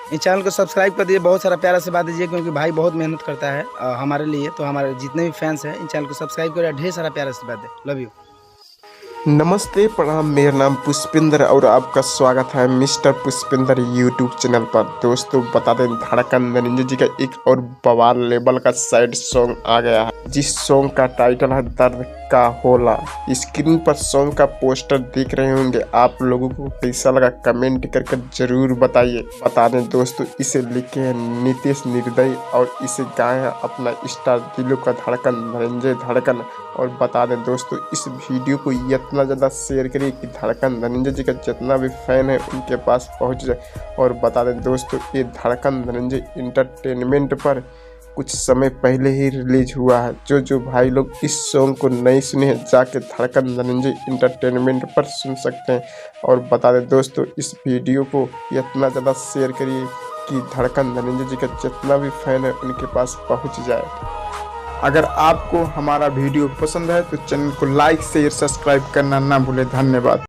इस चैनल को सब्सक्राइब कर दीजिए, बहुत सारा प्यारा से बात दीजिए, क्योंकि भाई बहुत मेहनत करता है हमारे लिए। तो हमारे जितने भी फैंस हैं इन चैनल को सब्सक्राइब करिए, ढेर सारा प्यारा से बात दे। Love you. नमस्ते प्रणाम, मेरा नाम पुष्पिंदर और आपका स्वागत है मिस्टर पुष्पिंदर यूट्यूब चैनल पर। दोस्तों बता दें, धड़कन धनंजय जी का एक और बवाल लेवल का सैड सॉन्ग आ गया है, जिस सॉन्ग का टाइटल है दर्द का होला। स्क्रीन पर सॉन्ग का पोस्टर देख रहे होंगे, आप लोगों को कैसा लगा कमेंट करके जरूर बताइए। बता दें दोस्तों, इसे लिखे हैं नीतीश निर्दय और इसे गाए हैं अपना स्टार दिलों का धड़कन धनंजय धड़कन। और बता दें दोस्तों, इस वीडियो को इतना ज़्यादा शेयर करिए कि धड़कन धनंजय जी का जितना भी फैन है उनके पास पहुंच जाए। और बता दें दोस्तों, ये धड़कन धनंजय इंटरटेनमेंट पर कुछ समय पहले ही रिलीज हुआ है। जो भाई लोग इस सॉन्ग को नहीं सुने हैं, जाके धड़कन धनंजय इंटरटेनमेंट पर सुन सकते हैं। और बता दें दोस्तों, इस वीडियो को इतना ज़्यादा शेयर करिए कि धड़कन धनंजय जी का जितना भी फैन है उनके पास पहुंच जाए। अगर आपको हमारा वीडियो पसंद है तो चैनल को लाइक शेयर सब्सक्राइब करना ना भूलें। धन्यवाद।